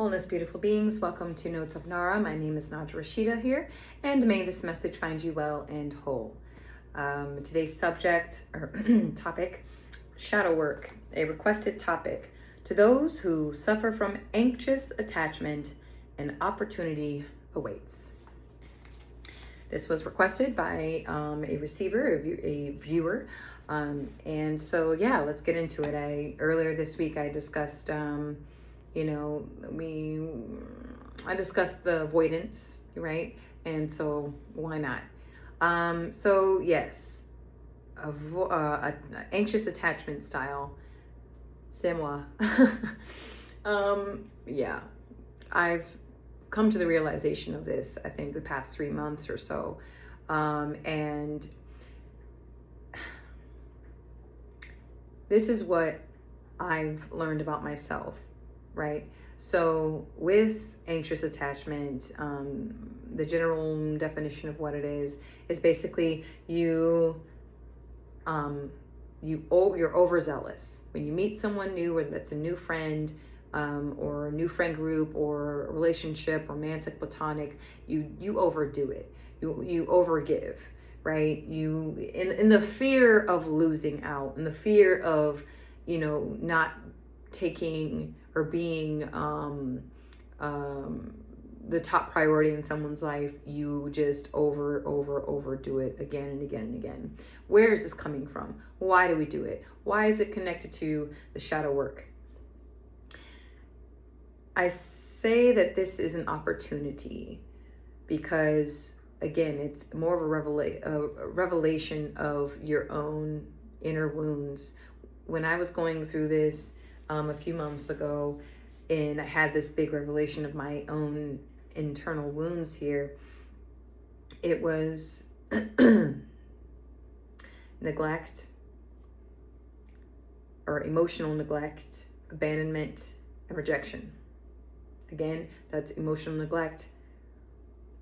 Wholeness, beautiful beings. Welcome to Notes of Nara. My name is Naja Rashida here, and may this message find you well and whole. Today's subject or topic, shadow work, a requested topic. To those who suffer from anxious attachment, an opportunity awaits. This was requested by a receiver, a viewer. And so, yeah, let's get into it. Earlier this week, I discussed, I discussed the avoidance, right? And so why not? Yes, anxious attachment style, c'est moi. Yeah, I've come to the realization of this, I think, the past 3 months or so. And this is what I've learned about myself, right? So with anxious attachment, the general definition of what it is basically you're overzealous. When you meet someone new, whether that's a new friend, or a new friend group or a relationship, romantic, platonic, you overdo it. You overgive, right? You in the fear of losing out, in the fear of, not taking or being the top priority in someone's life, you just overdo it again and again and again. Where is this coming from? Why do we do it? Why is it connected to the shadow work? I say that this is an opportunity because, again, it's more of a revelation of your own inner wounds. When I was going through this a few months ago, and I had this big revelation of my own internal wounds here, it was neglect, or emotional neglect, abandonment, and rejection. Again, that's emotional neglect,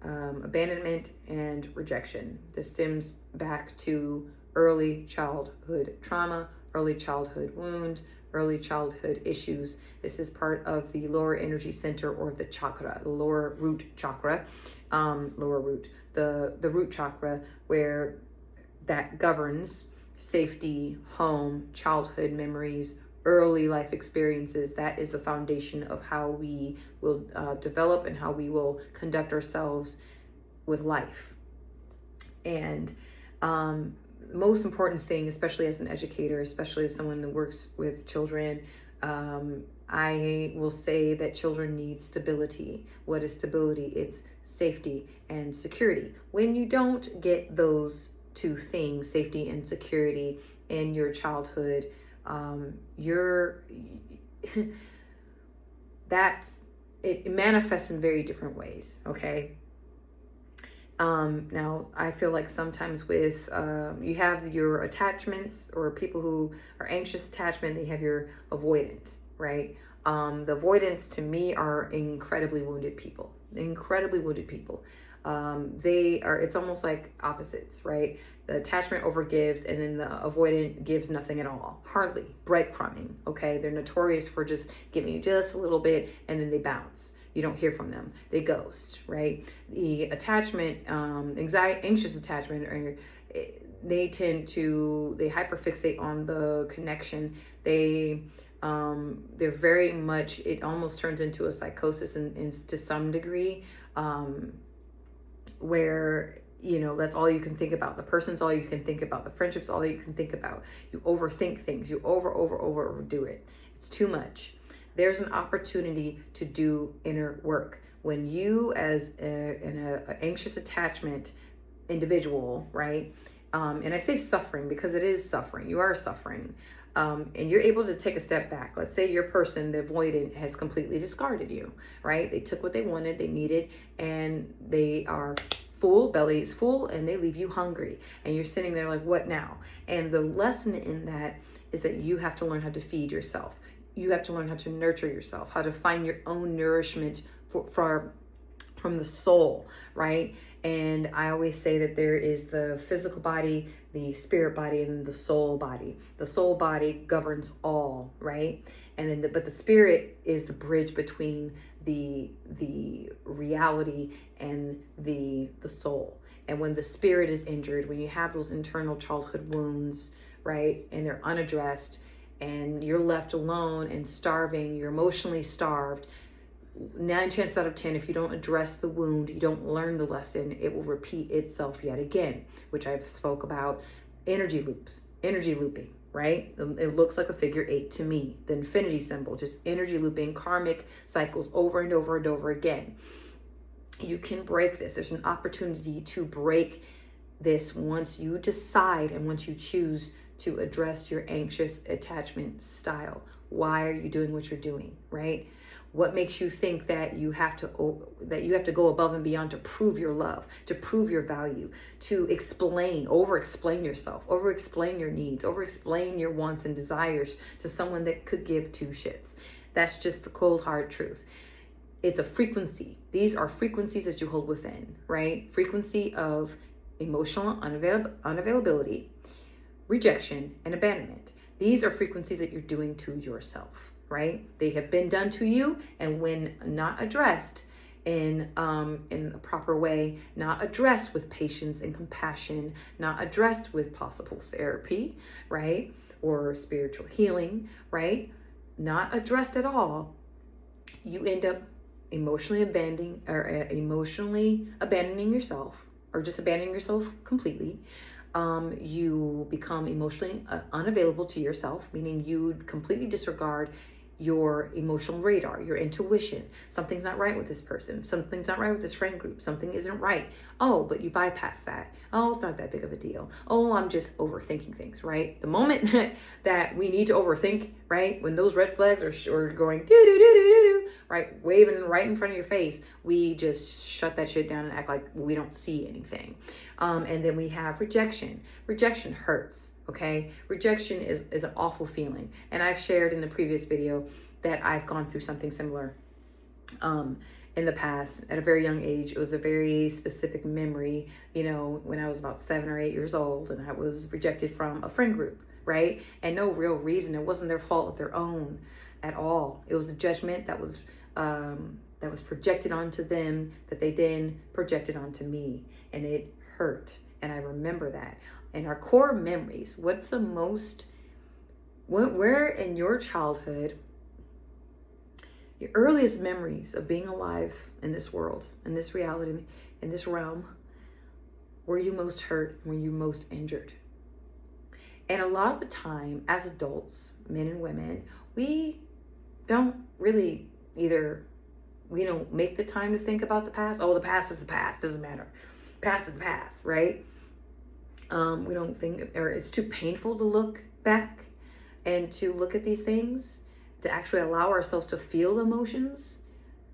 abandonment, and rejection. This stems back to early childhood trauma, early childhood wound, early childhood issues. This is part of the lower energy center, or the chakra, the lower root chakra, the root chakra, where that governs safety, home, childhood memories, early life experiences. That is the foundation of how we will develop and how we will conduct ourselves with life. And the most important thing, especially as an educator, especially as someone that works with children, I will say that children need stability. What is stability? It's safety and security. When you don't get those two things, safety and security, in your childhood, it manifests in very different ways. Okay. Now I feel like sometimes with, you have your attachments, or people who are anxious attachment, they have your avoidant, right? The avoidants, to me, are incredibly wounded people. It's almost like opposites, right? The attachment overgives, and then the avoidant gives nothing at all, hardly, breadcrumbing. Okay, they're notorious for just giving you just a little bit, and then they bounce. You don't hear from them. They ghost, right? The attachment, anxious attachment, they hyperfixate on the connection. They're very much, it almost turns into a psychosis to some degree, where, that's all you can think about. The person's all you can think about. The friendship's all you can think about. You overthink things. You overdo it. It's too much. There's an opportunity to do inner work. When you, as an anxious attachment individual, right? And I say suffering because it is suffering. You are suffering. And you're able to take a step back. Let's say your person, the avoidant, has completely discarded you, right? They took what they wanted, they needed, and they are full, belly is full, and they leave you hungry. And you're sitting there like, what now? And the lesson in that is that you have to learn how to feed yourself. You have to learn how to nurture yourself, how to find your own nourishment from the soul, right? And I always say that there is the physical body, the spirit body, and the soul body. The soul body governs all, right? And then but the spirit is the bridge between the reality and the soul. And when the spirit is injured, when you have those internal childhood wounds, right, and they're unaddressed, and you're left alone and starving, you're emotionally starved, 9 chances out of 10, if you don't address the wound, you don't learn the lesson, it will repeat itself yet again, which I've spoke about. Energy loops, energy looping, right? It looks like a figure 8 to me, the infinity symbol, just energy looping, karmic cycles over and over and over again. You can break this. There's an opportunity to break this once you decide and once you choose to address your anxious attachment style. Why are you doing what you're doing, right? What makes you think that you have to go above and beyond to prove your love, to prove your value, to over-explain yourself, over-explain your needs, over-explain your wants and desires to someone that could give 2 shits? That's just the cold, hard truth. It's a frequency. These are frequencies that you hold within, right? Frequency of emotional unavailability, rejection, and abandonment. These are frequencies that you're doing to yourself, right? They have been done to you, and when not addressed in a proper way, not addressed with patience and compassion, not addressed with possible therapy, right? Or spiritual healing, right? Not addressed at all, you end up emotionally abandoning yourself, or just abandoning yourself completely. You become emotionally unavailable to yourself, meaning you completely disregard your emotional radar, your intuition. Something's not right with this person. Something's not right with this friend group. Something isn't right. Oh, but you bypass that. Oh, it's not that big of a deal. Oh, I'm just overthinking things, right? The moment that we need to overthink, right? When those red flags are going do, right? Waving right in front of your face, we just shut that shit down and act like we don't see anything. And then we have rejection. Rejection hurts. Okay, rejection is an awful feeling, and I've shared in the previous video that I've gone through something similar in the past at a very young age. It was a very specific memory, when I was about 7 or 8 years old, and I was rejected from a friend group, right? And no real reason. It wasn't their fault of their own at all. It was a judgment that was projected onto them that they then projected onto me, and it hurt. And I remember that. And our core memories, where in your childhood, your earliest memories of being alive in this world, in this reality, in this realm, were you most hurt, were you most injured? And a lot of the time, as adults, men and women, we don't really we don't make the time to think about the past. Oh, the past is the past, doesn't matter. Past is the past, right? We don't think, or it's too painful to look back and to look at these things, to actually allow ourselves to feel emotions,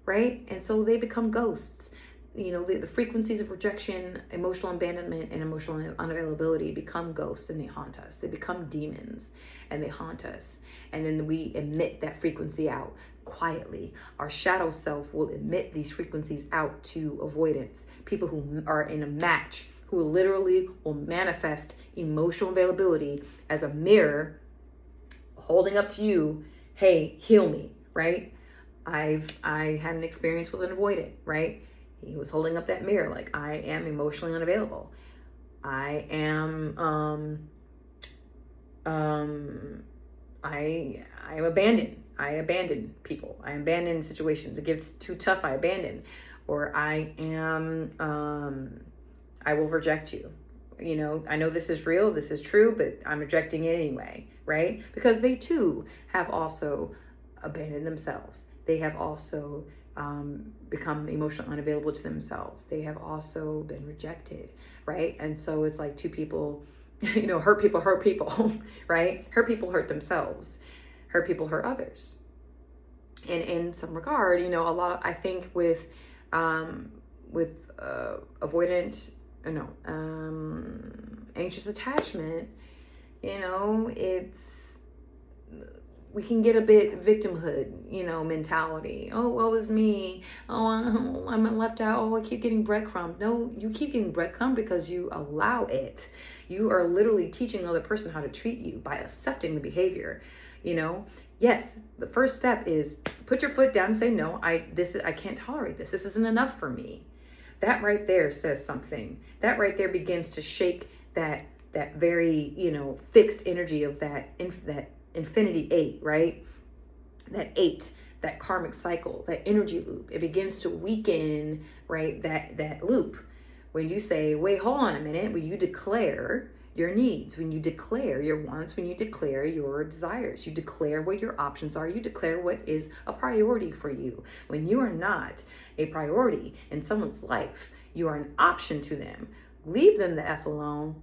right? And so they become ghosts. The frequencies of rejection, emotional abandonment, and emotional unavailability become ghosts, and they haunt us. They become demons and they haunt us. And then we emit that frequency out quietly. Our shadow self will emit these frequencies out to avoidance. People who are in a match, who literally will manifest emotional availability as a mirror holding up to you, hey, heal me, right? I had an experience with an avoidant, right? He was holding up that mirror like, I am emotionally unavailable. I am abandoned. I abandon people. I abandon situations. It gets too tough, I abandon. Or I will reject you. I know this is real, this is true, but I'm rejecting it anyway, right? Because they too have also abandoned themselves. They have also become emotionally unavailable to themselves. They have also been rejected, right? And so it's like two people, hurt people, right? Hurt people hurt themselves. Hurt people hurt others. And in some regard, I think with avoidant, anxious attachment, we can get a bit victimhood, mentality. Oh, woe is me. Oh, I'm left out. Oh, I keep getting breadcrumbed. No, you keep getting breadcrumbed because you allow it. You are literally teaching the other person how to treat you by accepting the behavior. yes, the first step is put your foot down and say, no, I can't tolerate this. This isn't enough for me. That right there says something. That right there begins to shake that very, fixed energy of that infinity 8, right? That 8, that karmic cycle, that energy loop. It begins to weaken, right? That loop. When you say, wait, hold on a minute, when you declare your needs, when you declare your wants, when you declare your desires, you declare what your options are, you declare what is a priority for you. When you are not a priority in someone's life, you are an option to them. Leave them the F alone.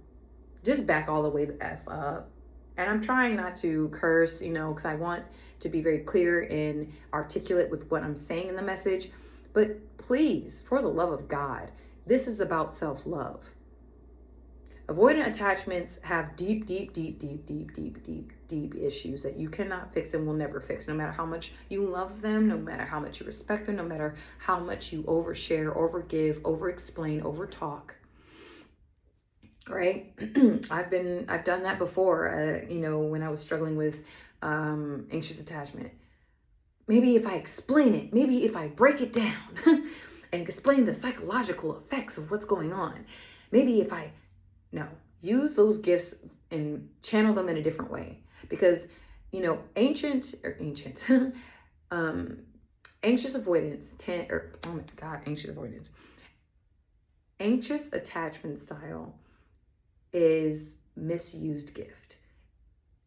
Just back all the way the F up. And I'm trying not to curse, because I want to be very clear and articulate with what I'm saying in the message. But please, for the love of God, this is about self-love. Avoidant attachments have deep issues that you cannot fix and will never fix, no matter how much you love them, no matter how much you respect them, no matter how much you overshare, overgive, overexplain, overtalk. Right? I've done that before, when I was struggling with anxious attachment. Maybe if I explain it, maybe if I break it down and explain the psychological effects of what's going on, maybe if I use those gifts and channel them in a different way. Because, anxious avoidance, anxious attachment style is misused gift.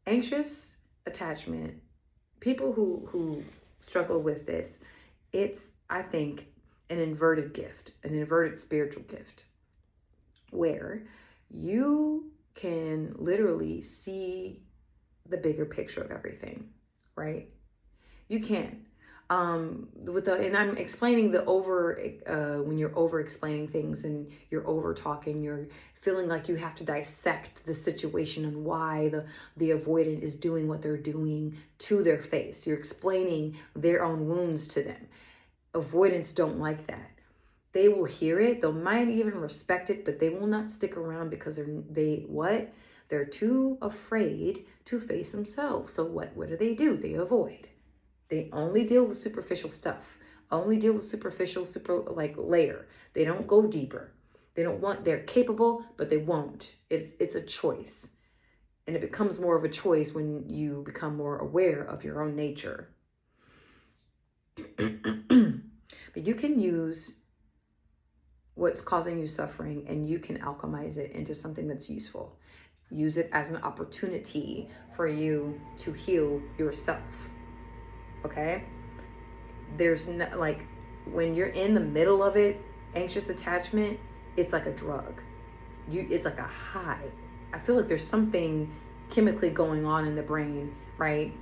Anxious attachment, people who struggle with this, it's, I think, an inverted gift, an inverted spiritual gift, where you can literally see the bigger picture of everything, right? You can. And I'm explaining when you're over explaining things and you're over talking, you're feeling like you have to dissect the situation and why the avoidant is doing what they're doing to their face. You're explaining their own wounds to them. Avoidants don't like that. They will hear it. They might even respect it, but they will not stick around because they're too afraid to face themselves. So what do? They avoid. They only deal with superficial stuff. Only deal with superficial, layer. They don't go deeper. They're capable, but they won't. It's a choice. And it becomes more of a choice when you become more aware of your own nature. But you can use what's causing you suffering and you can alchemize it into something that's useful. Use it as an opportunity for you to heal yourself. Okay? There's no, when you're in the middle of it, anxious attachment, it's like a drug. It's like a high. I feel like there's something chemically going on in the brain, right?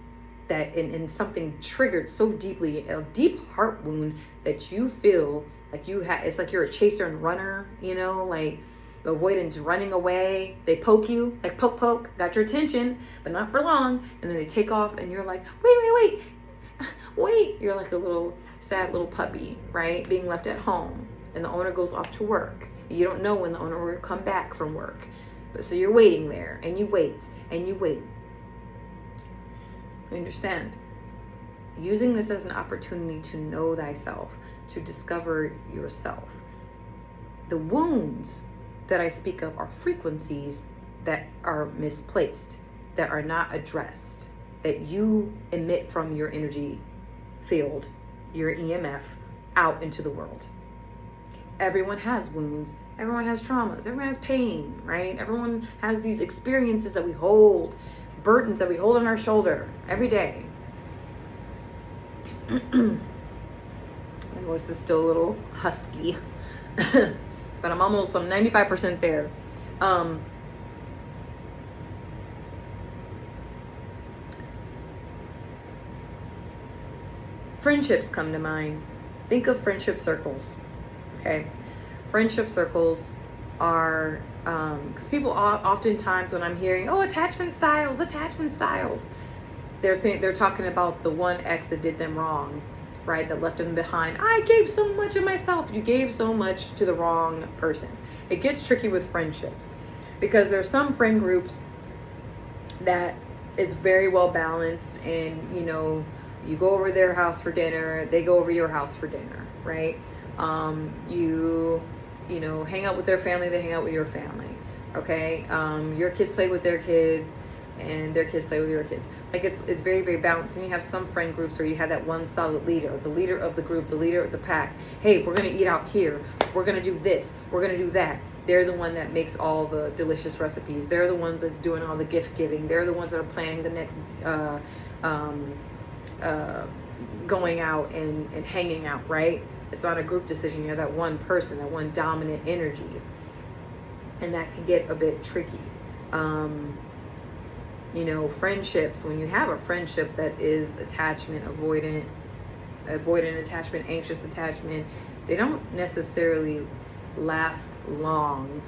That and something triggered so deeply, a deep heart wound that you feel like it's like you're a chaser and runner, like the avoidance running away. They poke you, like poke, got your attention, but not for long. And then they take off and you're like, wait. You're like a little sad little puppy, right? Being left at home and the owner goes off to work. You don't know when the owner will come back from work. But so you're waiting there and you wait and you wait. You understand? Using this as an opportunity to know thyself, to discover yourself. The wounds that I speak of are frequencies that are misplaced, that are not addressed, that you emit from your energy field, your EMF, out into the world. Everyone has wounds. Everyone has traumas. Everyone has pain, right? Everyone has these experiences that we hold, burdens that we hold on our shoulder every day. My voice is still a little husky, but I'm 95% there. Friendships come to mind. Think of friendship circles. Okay, friendship circles are because people oftentimes when I'm hearing attachment styles, they're talking about the one ex that did them wrong, right? That left them behind. I gave so much of myself. You gave so much to the wrong person. It gets tricky with friendships because there's some friend groups that it's very well balanced, and you go over their house for dinner, they go over your house for dinner, right? You hang out with their family, they hang out with your family, okay? Your kids play with their kids, and their kids play with your kids. Like, it's very, very balanced. And you have some friend groups where you have that one solid leader, the leader of the group, the leader of the pack. Hey, we're gonna eat out here, we're gonna do this, we're gonna do that. They're the one that makes all the delicious recipes. They're the ones that's doing all the gift giving. They're the ones that are planning the next going out and hanging out, right? It's not a group decision. You have that one person, that one dominant energy, and that can get a bit tricky. Friendships, when you have a friendship that is attachment avoidant attachment, anxious attachment, they don't necessarily last long,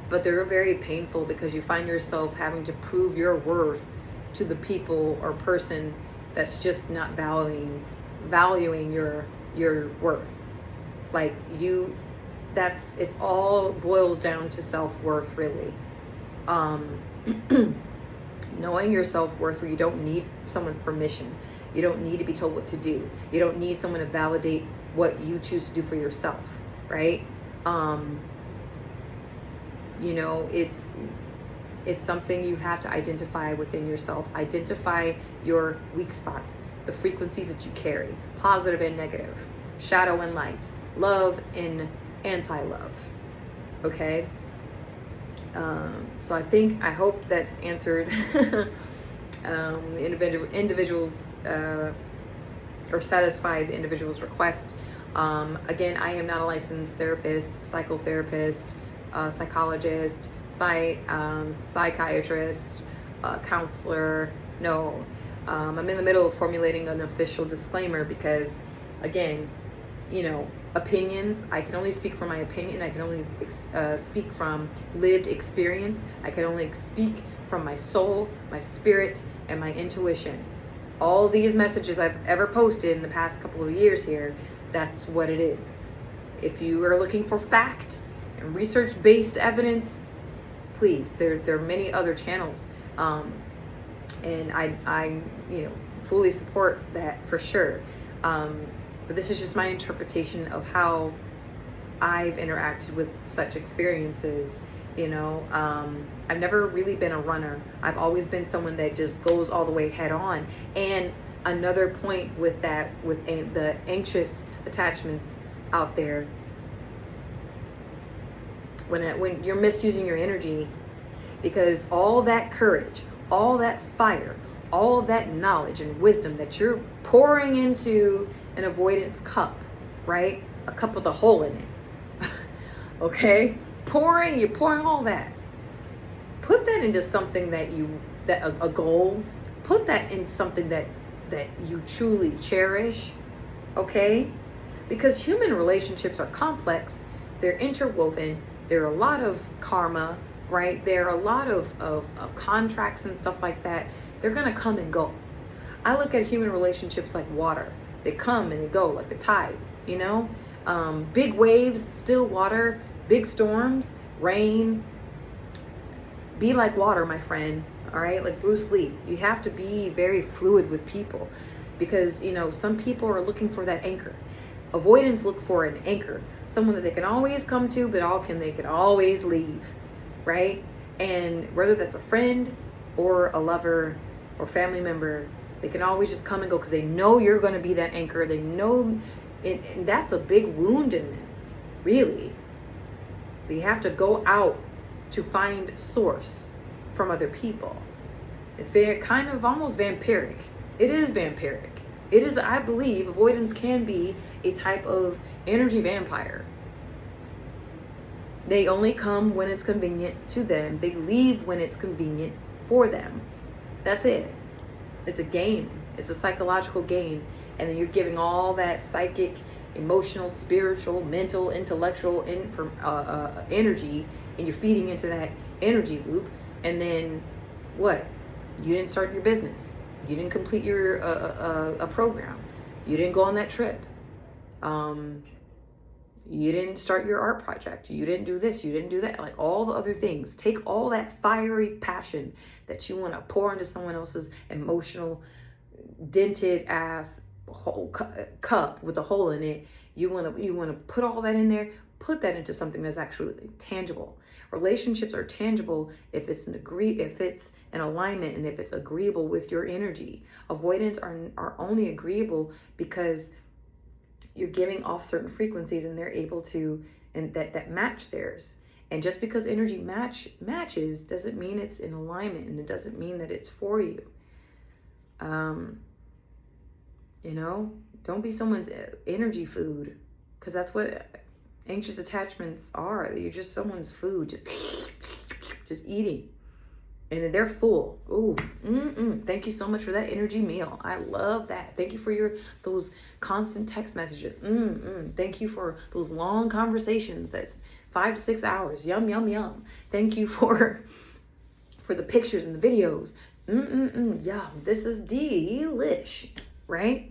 but they're very painful, because you find yourself having to prove your worth to the people or person that's just not valuing your worth. Like, it's all boils down to self-worth, really. Knowing your self-worth, where you don't need someone's permission. You don't need to be told what to do. You don't need someone to validate what you choose to do for yourself, right? It's something you have to identify within yourself. Identify your weak spots, the frequencies that you carry, positive and negative, shadow and light, love and anti-love. Okay? So I hope that's answered individuals or satisfied the individual's request. Again, I am not a licensed therapist, psychotherapist, psychologist, psychiatrist, counselor. No, I'm in the middle of formulating an official disclaimer, because, again, opinions, I can only speak from my opinion. I can only speak from lived experience. I can only speak from my soul, my spirit, and my intuition. All these messages I've ever posted in the past couple of years here, that's what it is. If you are looking for fact and research-based evidence, please, there are many other channels, and I fully support that for sure. But this is just my interpretation of how I've interacted with such experiences. I've never really been a runner. I've always been someone that just goes all the way head on. And another point with that, with the anxious attachments out there, when you're misusing your energy, because all that courage, all that fire, all that knowledge and wisdom that you're pouring into an avoidance cup, right? A cup with a hole in it. Okay? You're pouring all that. Put that into something a goal. Put that in something that you truly cherish. Okay? Because human relationships are complex. They're interwoven. There are a lot of karma, right? There are a lot of contracts and stuff like that. They're going to come and go. I look at human relationships like water. They come and they go like the tide, big waves, still water, big storms, rain. Be like water, my friend. All right. Like Bruce Lee, you have to be very fluid with people, because, some people are looking for that anchor. Avoidants look for an anchor, someone that they can always come to, but they can always leave. Right. And whether that's a friend or a lover or family member, they can always just come and go, because they know you're going to be that anchor. They know it, and that's a big wound in them, really. They have to go out to find source from other people. It's very kind of almost vampiric. It is vampiric. It is, I believe, avoidance can be a type of energy vampire. They only come when it's convenient to them. They leave when it's convenient for them. That's it. It's a game. It's a psychological game. And then you're giving all that psychic, emotional, spiritual, mental, intellectual energy, and you're feeding into that energy loop. And then what? You didn't start your business. You didn't complete your a program. You didn't go on that trip. You didn't start your art project. You didn't do this. You didn't do that. Like all the other things. Take all that fiery passion that you want to pour into someone else's emotional, dented ass whole cup with a hole in it. You want to put all that in there. Put that into something that's actually tangible. Relationships are tangible if it's an alignment and if it's agreeable with your energy. Avoidance are only agreeable because you're giving off certain frequencies and they're able to, and that match theirs. And just because energy matches doesn't mean it's in alignment, and it doesn't mean that it's for you. You know, don't be someone's energy food, because that's what anxious attachments are. You're just someone's food, just eating. And then they're full. Ooh, thank you so much for that energy meal. I love that. Thank you for those constant text messages. Thank you for those long conversations. That's 5 to 6 hours. Yum, yum, yum. Thank you for the pictures and the videos. Yum. This is delish, right?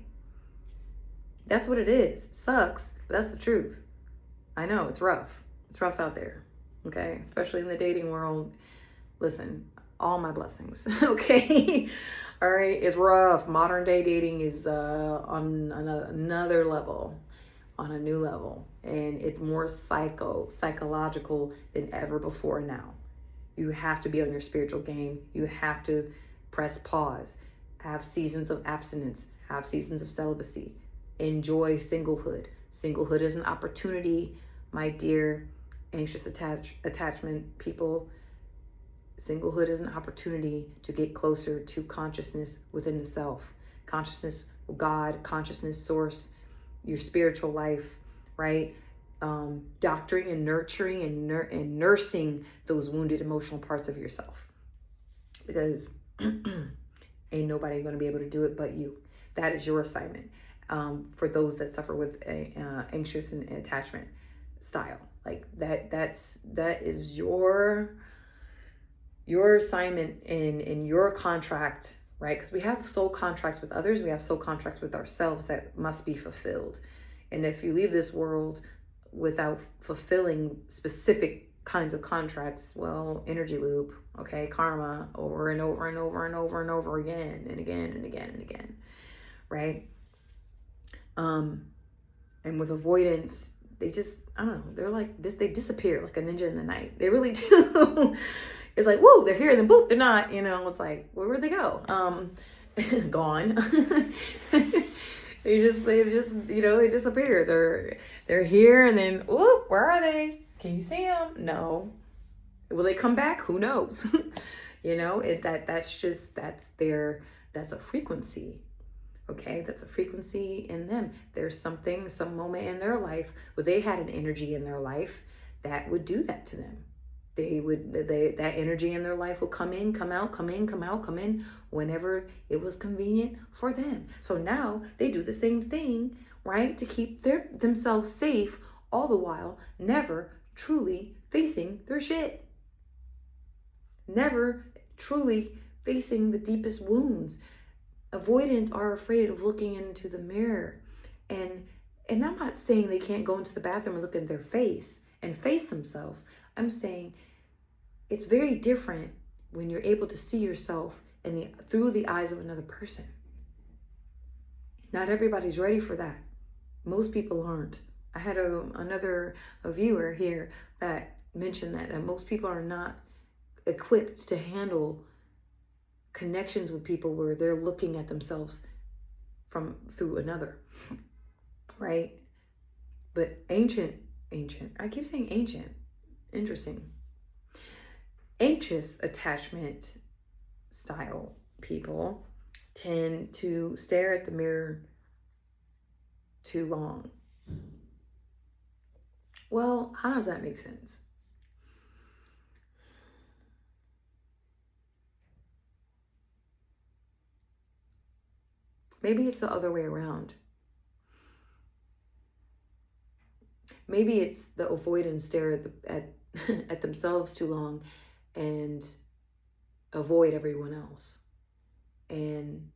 That's what it is. It sucks, but that's the truth. I know it's rough. It's rough out there. Okay, especially in the dating world. Listen. All my blessings. Okay. All right. It's rough. Modern day dating is on another level, on a new level. And it's more psychological than ever before now. You have to be on your spiritual game. You have to press pause. Have seasons of abstinence. Have seasons of celibacy. Enjoy singlehood. Singlehood is an opportunity, my dear anxious attachment people. Singlehood is an opportunity to get closer to consciousness within the self. Consciousness, God, consciousness, source, your spiritual life, right? Doctoring and nurturing and nursing those wounded emotional parts of yourself. Because ain't nobody going to be able to do it but you. That is your assignment. For those that suffer with anxious and attachment style. Like that is your assignment in your contract, right? Because we have soul contracts with others. We have soul contracts with ourselves that must be fulfilled. And if you leave this world without fulfilling specific kinds of contracts, well, energy loop, okay, karma, over and over and over and over and over again and again and again and again, right? And with avoidance, they just, I don't know, they're like this, they disappear like a ninja in the night. They really do. It's like, whoa, they're here, and then boop, they're not, you know. It's like, where'd they go? Gone. they just, you know, they disappear. They're here, and then, whoop, where are they? Can you see them? No. Will they come back? Who knows? You know, that's a frequency. Okay, that's a frequency in them. There's some moment in their life where they had an energy in their life that would do that to them. That energy in their life will come in, come out, come in, come out, come in whenever it was convenient for them. So now they do the same thing, right? To keep themselves safe, all the while never truly facing their shit. Never truly facing the deepest wounds. Avoidants are afraid of looking into the mirror. And I'm not saying they can't go into the bathroom and look in their face and face themselves. I'm saying it's very different when you're able to see yourself through the eyes of another person. Not everybody's ready for that. Most people aren't. I had another viewer here that mentioned that most people are not equipped to handle connections with people where they're looking at themselves through another, right? But ancient, I keep saying ancient, interesting. Anxious attachment style people tend to stare at the mirror too long. Well, how does that make sense? Maybe it's the other way around. Maybe it's the avoidance stare at themselves too long and avoid everyone else. And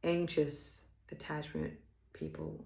anxious attachment people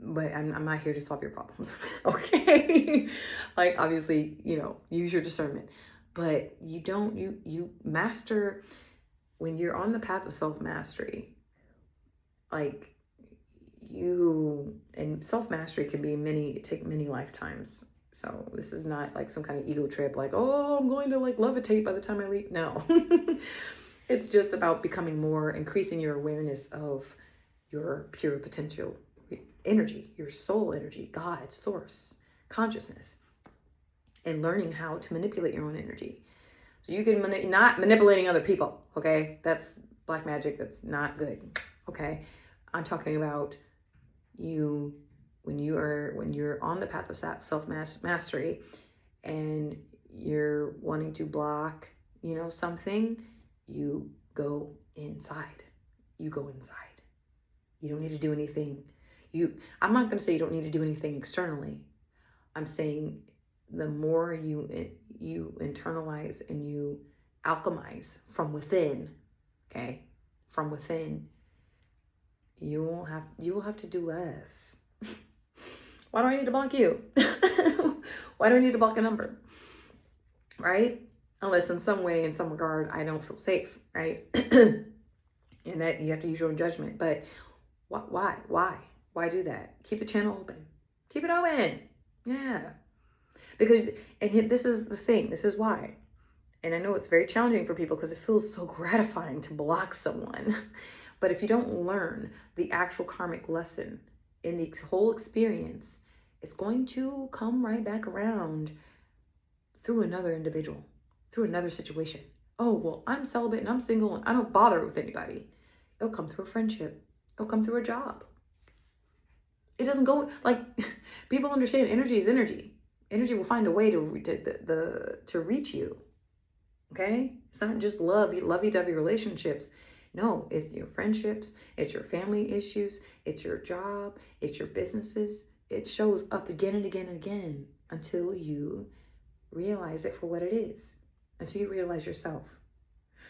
but I'm not here to solve your problems. Okay. Like, obviously, use your discernment, but you master when you're on the path of self-mastery. Like, and self-mastery can be take many lifetimes. So this is not like some kind of ego trip, like, oh, I'm going to like levitate by the time I leave. No. It's just about increasing your awareness of your pure potential energy, your soul energy, God, source, consciousness, and learning how to manipulate your own energy. So you can not manipulating other people, okay? That's black magic. That's not good, okay? I'm talking about you when you're on the path of self-mastery and you're wanting to block, something, you go inside. You go inside. You don't need to do anything. I'm not going to say you don't need to do anything externally. I'm saying the more you internalize and you alchemize from within, okay? From within, you will have to do less. Why do I need to block you? Why do I need to block a number? Right? Unless in some way, in some regard, I don't feel safe, right? And that you have to use your own judgment. But why? Why do that? Keep the channel open. Keep it open. Yeah. Because, and this is the thing. This is why. And I know it's very challenging for people because it feels so gratifying to block someone. But if you don't learn the actual karmic lesson in the whole experience, it's going to come right back around through another individual, through another situation. Oh, well, I'm celibate and I'm single and I don't bother with anybody. It'll come through a friendship. It'll come through a job. It doesn't go, like, people understand energy is energy. Energy will find a way to reach you. Okay? It's not just lovey-dovey relationships. No, it's your friendships, it's your family issues, it's your job, it's your businesses. It shows up again and again and again until you realize it for what it is, until you realize yourself.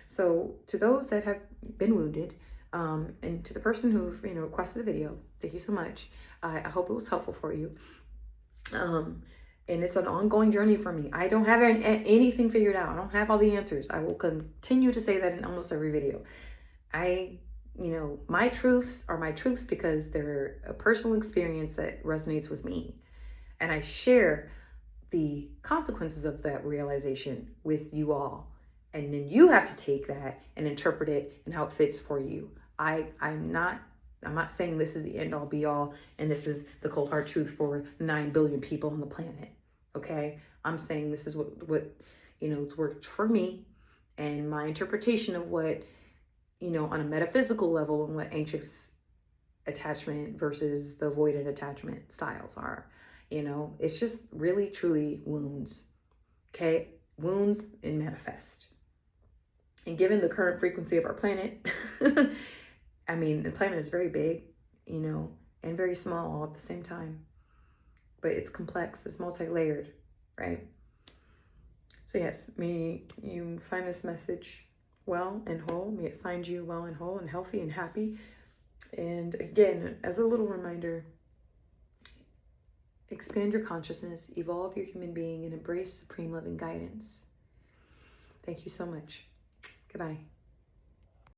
So to those that have been wounded, and to the person who requested the video, thank you so much. I hope it was helpful for you. And it's an ongoing journey for me. I don't have anything figured out. I don't have all the answers. I will continue to say that in almost every video. My truths are my truths because they're a personal experience that resonates with me. And I share the consequences of that realization with you all. And then you have to take that and interpret it and how it fits for you. I'm not saying this is the end all be all and this is the cold hard truth for 9 billion people on the planet. Okay? I'm saying this is what it's worked for me and my interpretation of what, on a metaphysical level and what anxious attachment versus the avoidant attachment styles are. It's just really, truly wounds. Okay? Wounds and manifest. And given the current frequency of our planet, the planet is very big, and very small all at the same time. But it's complex, it's multi-layered, right? So yes, may you find this message well and whole. May it find you well and whole and healthy and happy. And again, as a little reminder, expand your consciousness, evolve your human being, and embrace supreme loving guidance. Thank you so much. Goodbye.